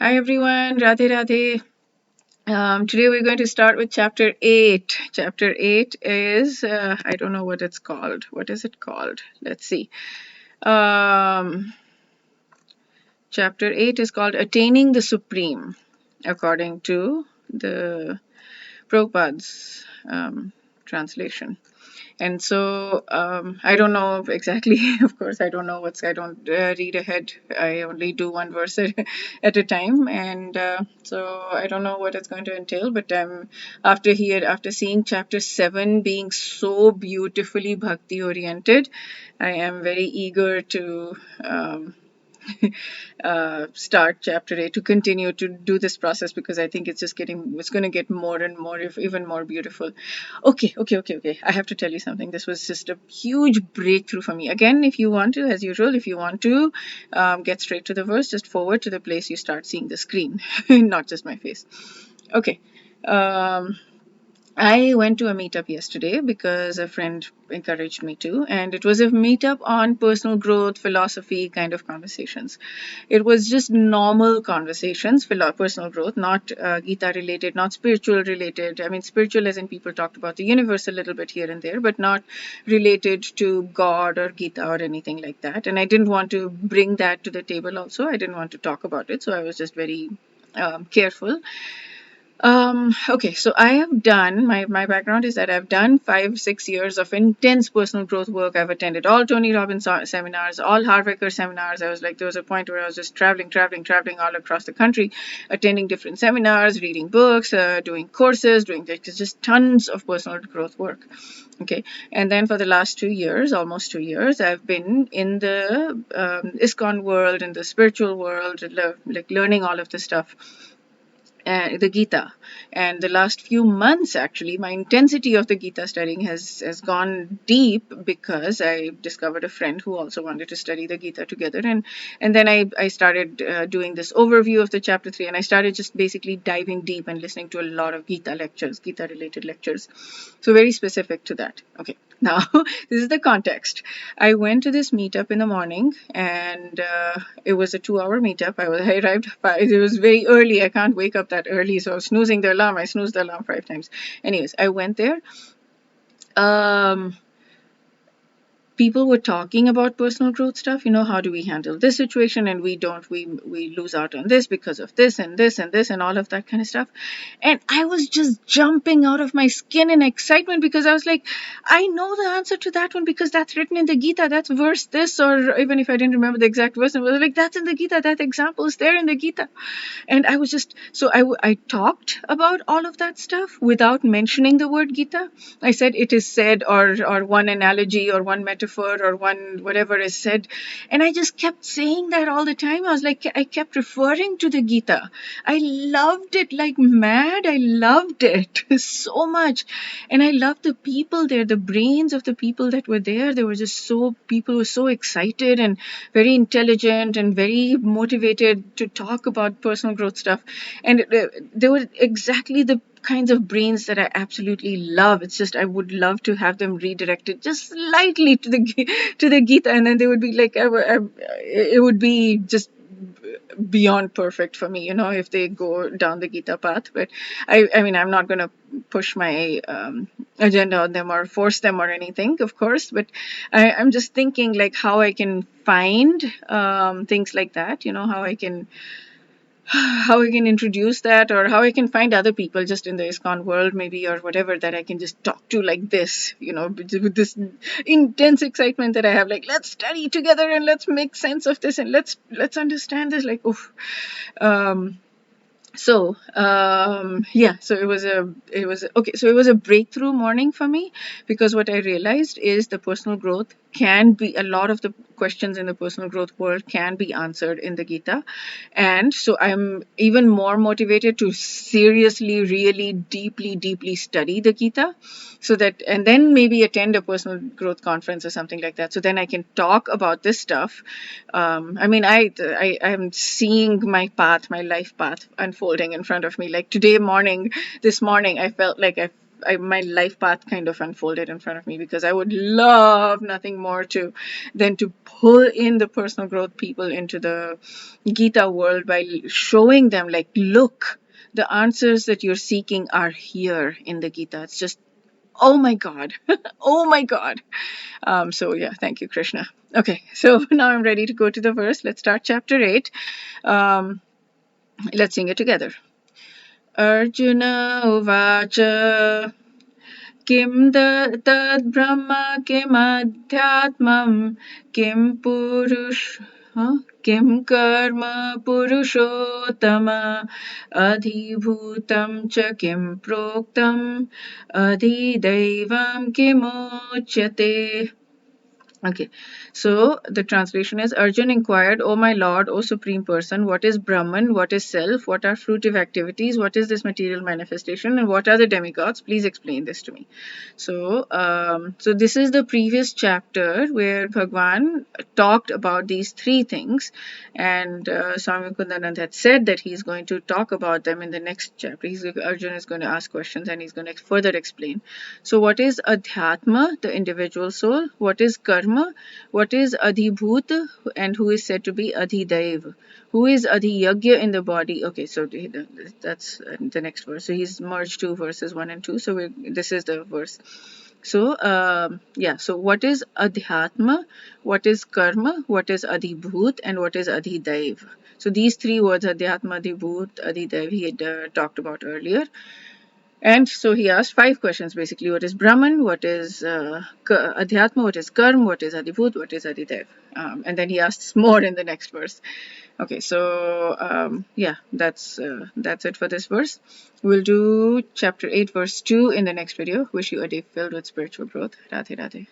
Hi everyone, Radhe Radhe. Today we're going to start with chapter 8. Chapter 8 is, I don't know what it's called. What is it called? Let's see. Um, Chapter 8 is called Attaining the Supreme, according to the Prabhupada's translation. And so I don't know exactly. Of course, I don't know I don't read ahead. I only do one verse at a time, and so I don't know what it's going to entail. But after seeing chapter 7 being so beautifully bhakti oriented, I am very eager to start chapter 8, to continue to do this process, because I think it's going to get more and more, if even more beautiful. Okay. I have to tell you something. This was just a huge breakthrough for me. Again, if you want to, as usual, if you want to get straight to the verse, just forward to the place you start seeing the screen, not just my face. Okay. Um, I went to a meetup yesterday because a friend encouraged me to, and it was a meetup on personal growth, philosophy kind of conversations. It was just normal conversations, personal growth, not Gita related, not spiritual related. I mean, spiritual as in people talked about the universe a little bit here and there, but not related to God or Gita or anything like that. And I didn't want to bring that to the table also. I didn't want to talk about it, so I was just very careful. Okay, so I have done, my background is that I've done 5-6 years of intense personal growth work. I've attended all Tony Robbins seminars, all Harvaker seminars. I was like, there was a point where I was just traveling all across the country, attending different seminars, reading books, doing courses, doing just tons of personal growth work. Okay, and then for the last 2 years, almost 2 years, I've been in the ISKCON world, in the spiritual world, like learning all of the stuff, the Gita. And the last few months, actually, my intensity of the Gita studying has gone deep, because I discovered a friend who also wanted to study the Gita together. And then I started doing this overview of the chapter 3, and I started just basically diving deep and listening to a lot of Gita lectures, Gita related lectures. So very specific to that. Okay. Now, this is the context. I went to this meetup in the morning, and it was a 2-hour meetup. I arrived 5. It was very early. I can't wake up that early, so I was snoozing the alarm. I snoozed the alarm 5 times. Anyways, I went there. Um, People were talking about personal growth stuff. How do we handle this situation, and we lose out on this because of this and this and this and all of that kind of stuff. And I was just jumping out of my skin in excitement, because I was like, I know the answer to that one, because that's written in the Gita. That's verse this, or even if I didn't remember the exact verse, I was like, that's in the Gita. That example is there in the Gita. And I was just, so I talked about all of that stuff without mentioning the word Gita. I said it is said, or one analogy or one metaphor or one whatever is said. And I just kept saying that all the time. I was like, I kept referring to the Gita. I loved it like mad. I loved it so much. And I loved the people there, the brains of the people that were there. They were just people were so excited and very intelligent and very motivated to talk about personal growth stuff. And they were exactly the kinds of brains that I absolutely love. It's just I would love to have them redirected just slightly to the Gita, and then they would be like, it would be just beyond perfect for me, if they go down the Gita path. But I mean, I'm not going to push my agenda on them or force them or anything, of course. But I'm just thinking like how I can find things like that, how I can introduce that, or how I can find other people just in the ISKCON world, maybe, or whatever, that I can just talk to like this, with this intense excitement that I have, like, let's study together and let's make sense of this, and let's understand this, like, oof. So it was a breakthrough morning for me, because what I realized is the personal growth can be, a lot of the questions in the personal growth world can be answered in the Gita. And so I'm even more motivated to seriously, really deeply study the Gita, so that, and then maybe attend a personal growth conference or something like that, so then I can talk about this stuff. I mean, I am seeing my path, my life path unfolding in front of me. Like this morning, I felt like I my life path kind of unfolded in front of me, because I would love nothing more than to pull in the personal growth people into the Gita world by showing them, like, look, the answers that you're seeking are here in the Gita. It's just, oh my God. Oh my God. So yeah, thank you, Krishna. Okay, so now I'm ready to go to the verse. Let's start chapter 8. Let's sing it together. Arjuna Uvacha Kim tad Brahma kim adhyatmam kim purush kim karma purushottama adhibhutam cha kim proktam adhidevam kimochyate. Okay, so the translation is: Arjun inquired, O my Lord, O Supreme Person, what is Brahman, what is self, what are fruitive activities, what is this material manifestation, and what are the demigods? Please explain this to me. So this is the previous chapter where Bhagwan talked about these three things, and Swami Kundanand had said that he's going to talk about them in the next chapter. Arjun is going to ask questions and he's going to further explain. So what is Adhyatma, the individual soul? What is Karma? What is Adhibhut, and who is said to be Adhidev? Who is Adhiyagya in the body? Okay, so that's the next verse. So he's merged two verses, 1 and 2. So this is the verse. So so what is Adhyatma, what is Karma, what is Adhibhut, and what is Adhidev? So these three words, Adhyatma, Adhibhut, Adhidev, he had talked about earlier. And so he asked 5 questions basically. What is Brahman? What is Adhyatma? What is Karma? What is Adhibhut? What is Adhidev? And then he asks more in the next verse. Okay, so yeah, that's it for this verse. We'll do chapter 8, verse 2 in the next video. Wish you a day filled with spiritual growth. Radhe Radhe.